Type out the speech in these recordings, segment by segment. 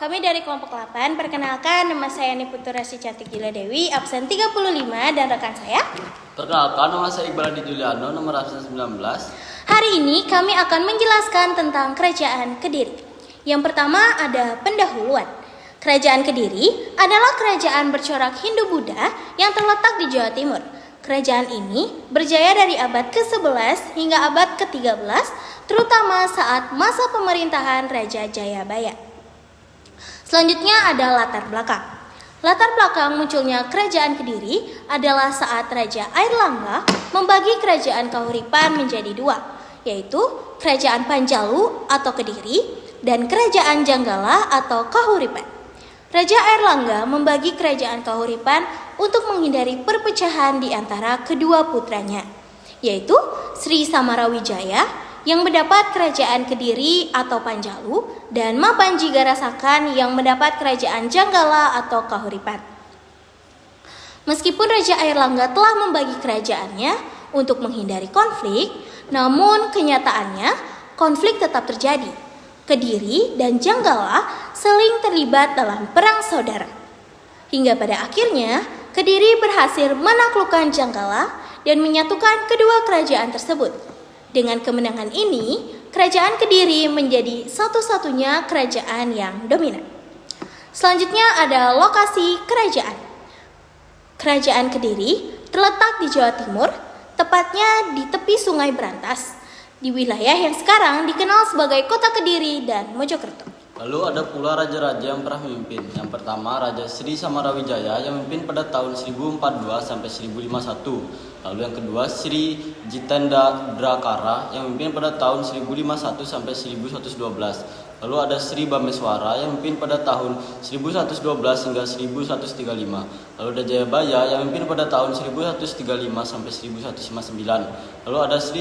kami dari kelompok 8. Perkenalkan, nama saya Niputura Si Cantik Gila Dewi, absen 35, dan rekan saya. Perkenalkan, nama saya Iqbal Adi Juliano, nomor absen 19. Hari ini kami akan menjelaskan tentang Kerajaan Kediri. Yang pertama ada pendahuluan. Kerajaan Kediri adalah kerajaan bercorak Hindu-Buddha yang terletak di Jawa Timur. Kerajaan ini berjaya dari abad ke-11 hingga abad ke-13, terutama saat masa pemerintahan Raja Jayabaya. Selanjutnya ada latar belakang. Latar belakang munculnya Kerajaan Kediri adalah saat Raja Airlangga membagi Kerajaan Kahuripan menjadi dua, yaitu Kerajaan Panjalu atau Kediri dan Kerajaan Janggala atau Kahuripan. Raja Airlangga membagi Kerajaan Kahuripan untuk menghindari perpecahan di antara kedua putranya, yaitu Sri Samarawijaya yang mendapat Kerajaan Kediri atau Panjalu dan Mapanji Garasakan yang mendapat Kerajaan Janggala atau Kahuripan. Meskipun Raja Airlangga telah membagi kerajaannya untuk menghindari konflik, namun kenyataannya konflik tetap terjadi. Kediri dan Janggala saling terlibat dalam perang saudara. Hingga pada akhirnya, Kediri berhasil menaklukkan Janggala dan menyatukan kedua kerajaan tersebut. Dengan kemenangan ini, Kerajaan Kediri menjadi satu-satunya kerajaan yang dominan. Selanjutnya ada lokasi kerajaan. Kerajaan Kediri terletak di Jawa Timur, tepatnya di tepi Sungai Brantas, di wilayah yang sekarang dikenal sebagai Kota Kediri dan Mojokerto. Lalu ada pula raja-raja yang pernah memimpin. Yang pertama, Raja Sri Samarawijaya yang memimpin pada tahun 1042 sampai 1051. Lalu yang kedua, Sri Jitendra yang memimpin pada tahun 1051 sampai 1112. Lalu ada Sri Bameswara yang memimpin pada tahun 1112 hingga 1135. Lalu ada Jayabaya yang memimpin pada tahun 1135 sampai 1159. Lalu ada Sri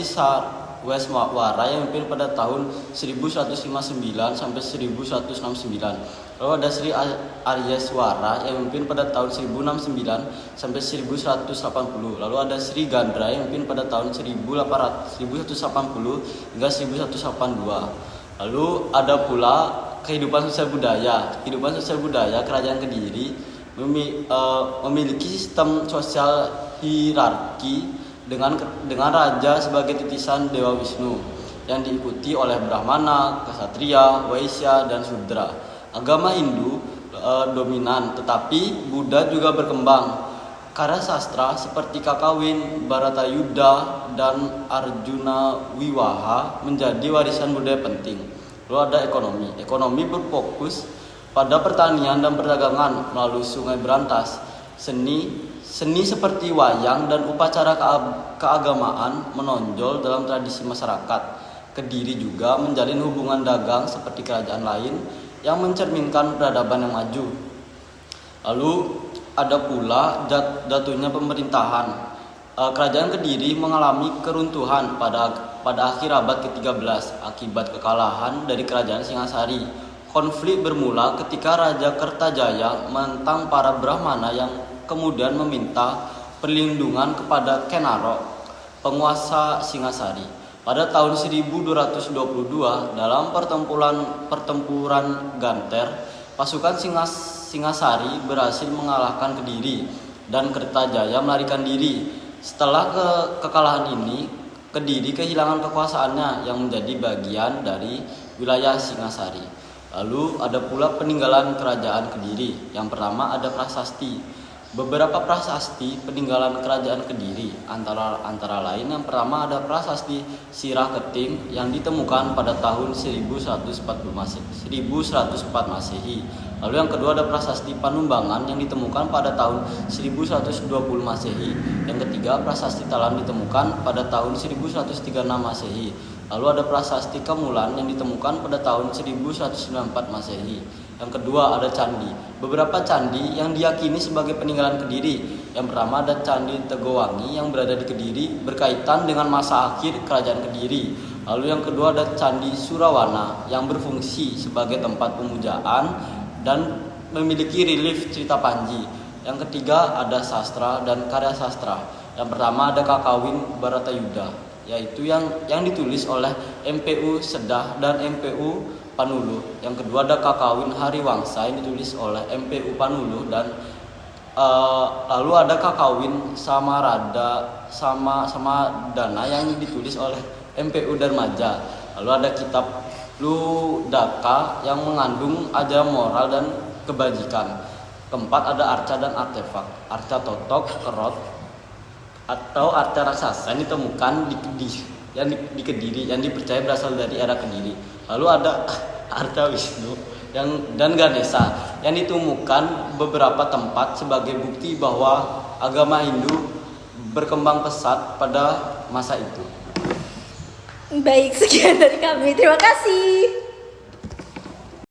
Weswara yang memimpin pada tahun 1159 sampai 1169. Lalu ada Sri Aryaswara yang memimpin pada tahun 1069 sampai 1180. Lalu ada Sri Gandra yang memimpin pada tahun 1180 hingga 1182. Lalu ada pula kehidupan sosial budaya. Kehidupan sosial budaya Kerajaan Kediri memiliki sistem sosial hierarki dengan raja sebagai titisan Dewa Wisnu yang diikuti oleh Brahmana, Ksatria, Waisya, dan Sudra. Agama Hindu dominan, tetapi Buddha juga berkembang. Karya sastra seperti Kakawin, Bharatayuddha, dan Arjuna Wiwaha menjadi warisan budaya penting. Lalu ada ekonomi. Ekonomi berfokus pada pertanian dan perdagangan melalui Sungai Brantas. Seni seperti wayang dan upacara keagamaan menonjol dalam tradisi masyarakat. Kediri juga menjalin hubungan dagang seperti kerajaan lain yang mencerminkan peradaban yang maju. Lalu ada pula jatuhnya pemerintahan. Kerajaan Kediri mengalami keruntuhan pada akhir abad ke-13 akibat kekalahan dari kerajaan Singasari. Konflik bermula ketika Raja Kertajaya menentang para Brahmana yang kemudian meminta perlindungan kepada Kenaro, penguasa Singasari. Pada tahun 1222, dalam pertempuran Ganter, pasukan Singasari berhasil mengalahkan Kediri dan Kertajaya melarikan diri. Setelah kekalahan ini, Kediri kehilangan kekuasaannya yang menjadi bagian dari wilayah Singasari. Lalu ada pula peninggalan Kerajaan Kediri. Yang pertama ada prasasti. Beberapa prasasti peninggalan Kerajaan Kediri antara lain yang pertama ada prasasti Sirah Keting yang ditemukan pada tahun 1104 Masehi. Lalu yang kedua ada prasasti Panumbangan yang ditemukan pada tahun 1120 Masehi. Yang ketiga prasasti Talan ditemukan pada tahun 1136 Masehi. Lalu ada prasasti Kamulan yang ditemukan pada tahun 1194 Masehi. Yang kedua ada candi. Beberapa candi yang diyakini sebagai peninggalan Kediri. Yang pertama ada Candi Tegowangi yang berada di Kediri berkaitan dengan masa akhir Kerajaan Kediri. Lalu yang kedua ada Candi Surawana yang berfungsi sebagai tempat pemujaan dan memiliki relief cerita Panji. Yang ketiga ada sastra dan karya sastra. Yang pertama ada Kakawin Bharatayuddha, yaitu yang ditulis oleh MPU Sedah dan MPU Panuluh. Yang kedua ada Kakawin Hariwangsa yang ditulis oleh MPU Panuluh, dan lalu ada Kakawin Samarada sama Dana yang ditulis oleh MPU Darmaja. Lalu ada kitab Ludaka yang mengandung ajaran moral dan kebajikan. Keempat ada Arca dan Artefak. Arca Totok Kerot atau arca raksasa yang ditemukan di Kediri yang dipercaya berasal dari era Kediri. Lalu ada arca Wisnu dan Ganesha yang ditemukan beberapa tempat sebagai bukti bahwa agama Hindu berkembang pesat pada masa itu. Baik, sekian dari kami. Terima kasih.